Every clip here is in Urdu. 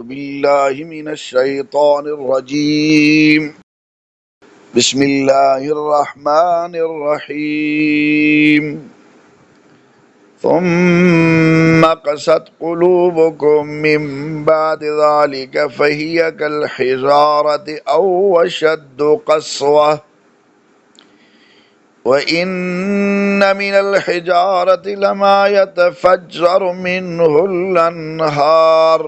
بالله من الشيطان الرجيم. بسم الله الرحمن الرحيم. ثم قست قلوبكم من بعد ذلك فهي كالحجارة أو أشد قسوة وإن من الحجارة لما يتفجر منه الأنهار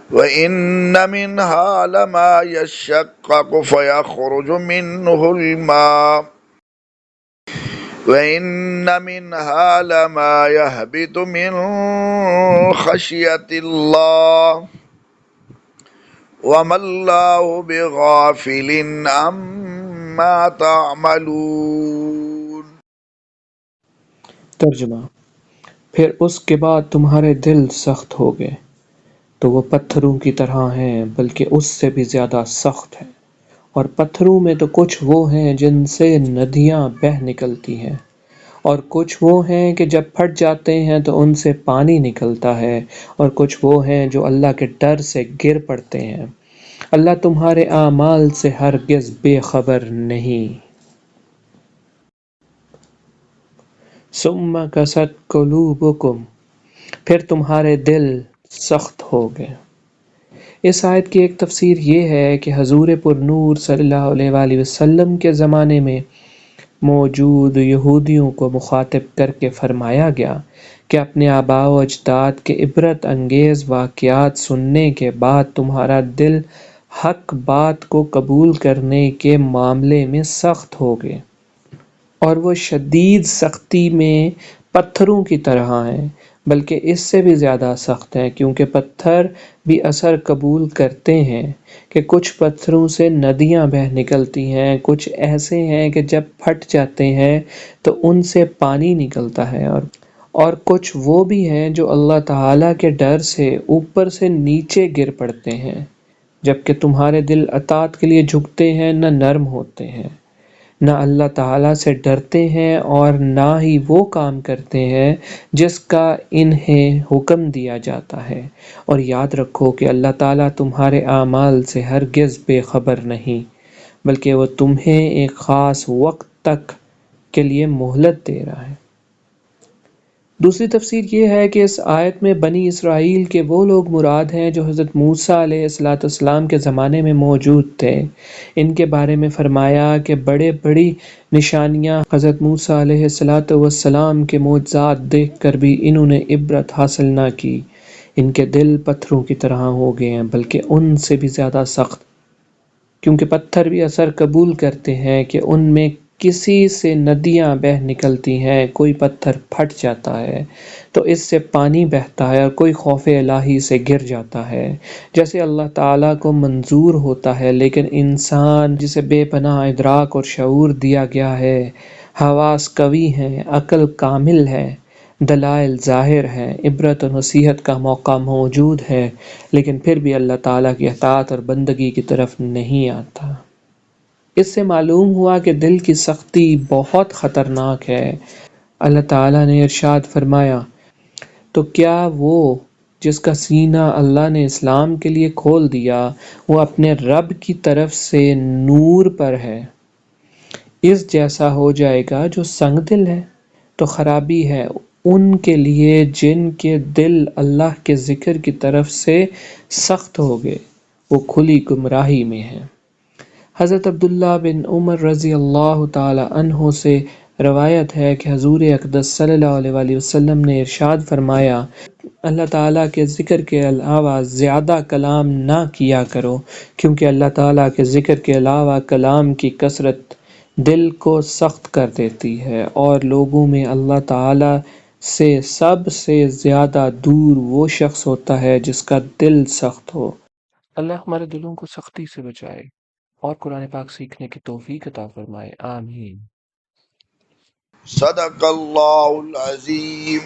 وإن منها لما يشقق فيخرج منه الماء وإن منها لما يهبط من خشية الله وما الله بغافل عما تعملون۔ ترجمہ: پھر اس کے بعد تمہارے دل سخت ہو گئے تو وہ پتھروں کی طرح ہیں بلکہ اس سے بھی زیادہ سخت ہیں، اور پتھروں میں تو کچھ وہ ہیں جن سے ندیاں بہہ نکلتی ہیں، اور کچھ وہ ہیں کہ جب پھٹ جاتے ہیں تو ان سے پانی نکلتا ہے، اور کچھ وہ ہیں جو اللہ کے ڈر سے گر پڑتے ہیں۔ اللہ تمہارے اعمال سے ہرگز بے خبر نہیں۔ ثم قست قلوبکم، پھر تمہارے دل سخت ہو گئے۔ اس آیت کی ایک تفسیر یہ ہے کہ حضور پر نور صلی اللہ علیہ وآلہ وسلم کے زمانے میں موجود یہودیوں کو مخاطب کر کے فرمایا گیا کہ اپنے آباء و اجداد کے عبرت انگیز واقعات سننے کے بعد تمہارا دل حق بات کو قبول کرنے کے معاملے میں سخت ہو گئے، اور وہ شدید سختی میں پتھروں کی طرح ہیں، بلکہ اس سے بھی زیادہ سخت ہیں، کیونکہ پتھر بھی اثر قبول کرتے ہیں کہ کچھ پتھروں سے ندیاں بہہ نکلتی ہیں، کچھ ایسے ہیں کہ جب پھٹ جاتے ہیں تو ان سے پانی نکلتا ہے، اور کچھ وہ بھی ہیں جو اللہ تعالیٰ کے ڈر سے اوپر سے نیچے گر پڑتے ہیں، جبکہ تمہارے دل اطاعت کے لیے جھکتے ہیں نہ نرم ہوتے ہیں، نہ اللہ تعالیٰ سے ڈرتے ہیں اور نہ ہی وہ کام کرتے ہیں جس کا انہیں حکم دیا جاتا ہے، اور یاد رکھو کہ اللہ تعالیٰ تمہارے اعمال سے ہرگز بے خبر نہیں، بلکہ وہ تمہیں ایک خاص وقت تک کے لیے مہلت دے رہا ہے۔ دوسری تفسیر یہ ہے کہ اس آیت میں بنی اسرائیل کے وہ لوگ مراد ہیں جو حضرت موسیٰ علیہ السلام کے زمانے میں موجود تھے۔ ان کے بارے میں فرمایا کہ بڑی نشانیاں حضرت موسیٰ علیہ السلام کے معجزات دیکھ کر بھی انہوں نے عبرت حاصل نہ کی، ان کے دل پتھروں کی طرح ہو گئے ہیں بلکہ ان سے بھی زیادہ سخت، کیونکہ پتھر بھی اثر قبول کرتے ہیں کہ ان میں کسی سے ندیاں بہہ نکلتی ہیں، کوئی پتھر پھٹ جاتا ہے تو اس سے پانی بہتا ہے، اور کوئی خوف الہی سے گر جاتا ہے، جیسے اللہ تعالیٰ کو منظور ہوتا ہے، لیکن انسان جسے بے پناہ ادراک اور شعور دیا گیا ہے، حواس قوی ہیں، عقل کامل ہے، دلائل ظاہر ہیں، عبرت و نصیحت کا موقع موجود ہے، لیکن پھر بھی اللہ تعالیٰ کی اطاعت اور بندگی کی طرف نہیں آتا۔ اس سے معلوم ہوا کہ دل کی سختی بہت خطرناک ہے۔ اللہ تعالیٰ نے ارشاد فرمایا، تو کیا وہ جس کا سینہ اللہ نے اسلام کے لیے کھول دیا وہ اپنے رب کی طرف سے نور پر ہے، اس جیسا ہو جائے گا جو سنگ دل ہے؟ تو خرابی ہے ان کے لیے جن کے دل اللہ کے ذکر کی طرف سے سخت ہو گئے، وہ کھلی گمراہی میں ہیں۔ حضرت عبداللہ بن عمر رضی اللہ تعالی عنہ سے روایت ہے کہ حضور اقدس صلی اللہ علیہ وآلہ وسلم نے ارشاد فرمایا، اللہ تعالیٰ کے ذکر کے علاوہ زیادہ کلام نہ کیا کرو، کیونکہ اللہ تعالیٰ کے ذکر کے علاوہ کلام کی کثرت دل کو سخت کر دیتی ہے، اور لوگوں میں اللہ تعالیٰ سے سب سے زیادہ دور وہ شخص ہوتا ہے جس کا دل سخت ہو۔ اللہ ہمارے دلوں کو سختی سے بچائے اور قرآن پاک سیکھنے کی توفیق عطا فرمائے، آمین۔ صدق اللہ العظیم۔